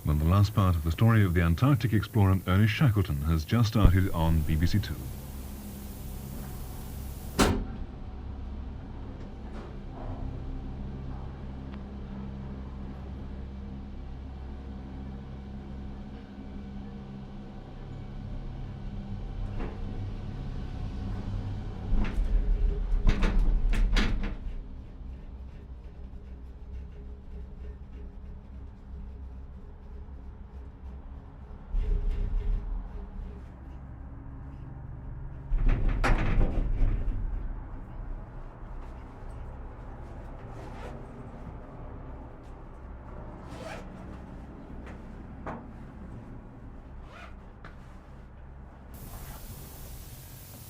Well, the last part of the story of the Antarctic explorer Ernest Shackleton has just started on BBC Two.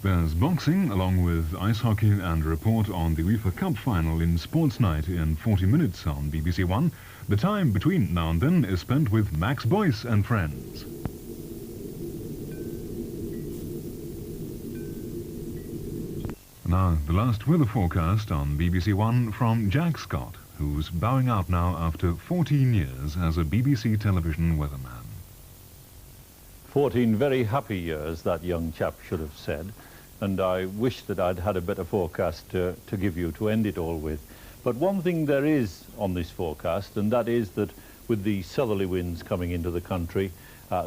There's boxing, along with ice hockey and a report on the UEFA Cup final in Sports Night in 40 minutes on BBC One. The time between now and then is spent with Max Boyce and friends. Now, the last weather forecast on BBC One from Jack Scott, who's bowing out now after 14 years as a BBC television weatherman. 14 very happy years, that young chap should have said. And I wish that I'd had a better forecast to give you to end it all with. But one thing there is on this forecast, and that is that with the southerly winds coming into the country,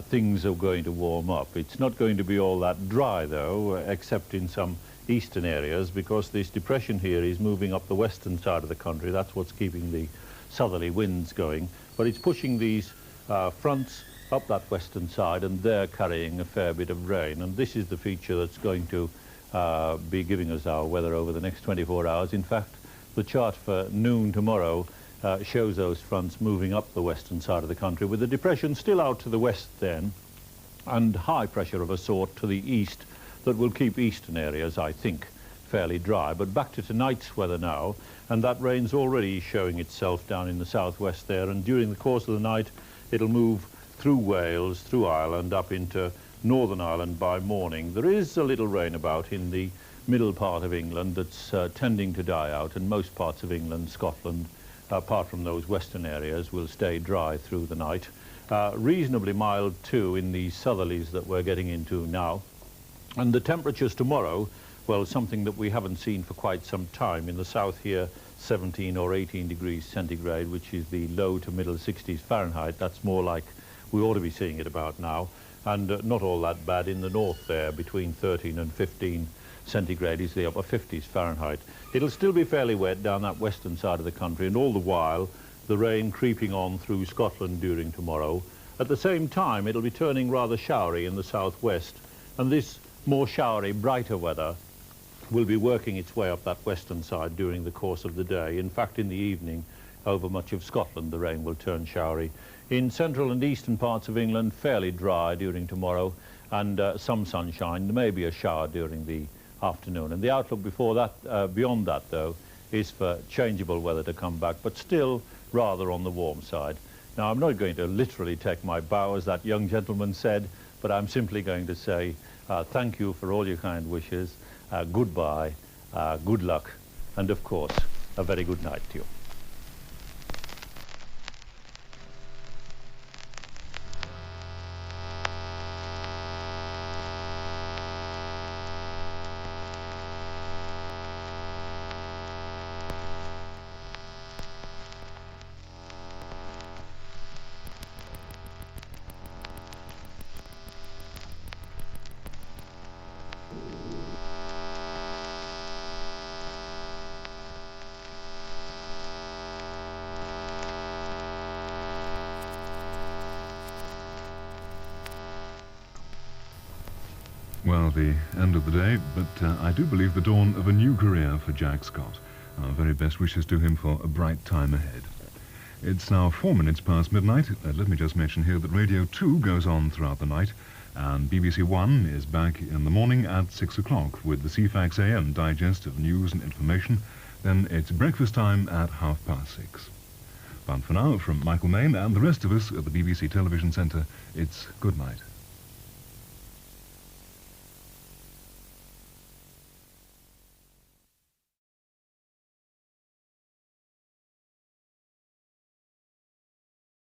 things are going to warm up. It's not going to be all that dry, though, except in some eastern areas, because this depression here is moving up the western side of the country. That's what's keeping the southerly winds going. But it's pushing these fronts up that western side, and they're carrying a fair bit of rain. And this is the feature that's going to be giving us our weather over the next 24 hours. In fact, the chart for noon tomorrow shows those fronts moving up the western side of the country, with the depression still out to the west then, and high pressure of a sort to the east that will keep eastern areas, I think, fairly dry. But back to tonight's weather now, and that rain's already showing itself down in the southwest there, and during the course of the night it'll move through Wales, through Ireland, up into Northern Ireland by morning. There is a little rain about in the middle part of England that's tending to die out, and most parts of England, Scotland, apart from those western areas, will stay dry through the night. Reasonably mild too in the southerlies that we're getting into now. And the temperatures tomorrow, well, something that we haven't seen for quite some time. In the south here, 17 or 18 degrees centigrade, which is the low to middle 60s Fahrenheit. That's more like we ought to be seeing it about now, and not all that bad in the north there. Between 13 and 15 centigrade is the upper 50s Fahrenheit. It'll still be fairly wet down that western side of the country, and all the while the rain creeping on through Scotland during tomorrow. At the same time, it'll be turning rather showery in the southwest, and this more showery, brighter weather will be working its way up that western side during the course of the day. In fact, in the evening, over much of Scotland, the rain will turn showery. In central and eastern parts of England, fairly dry during tomorrow, and some sunshine. There may be a shower during the afternoon. And the outlook before that, beyond that, though, is for changeable weather to come back, but still rather on the warm side. Now, I'm not going to literally take my bow, as that young gentleman said, but I'm simply going to say thank you for all your kind wishes, goodbye, good luck, and of course, a very good night to you. Well, the end of the day, but I do believe the dawn of a new career for Jack Scott. Our very best wishes to him for a bright time ahead. It's now 4 minutes past midnight. Let me just mention here that Radio 2 goes on throughout the night, and BBC One is back in the morning at 6 o'clock with the CFAX AM digest of news and information. Then it's breakfast time at 6:30. But for now, from Michael Main and the rest of us at the BBC Television Centre, it's good night.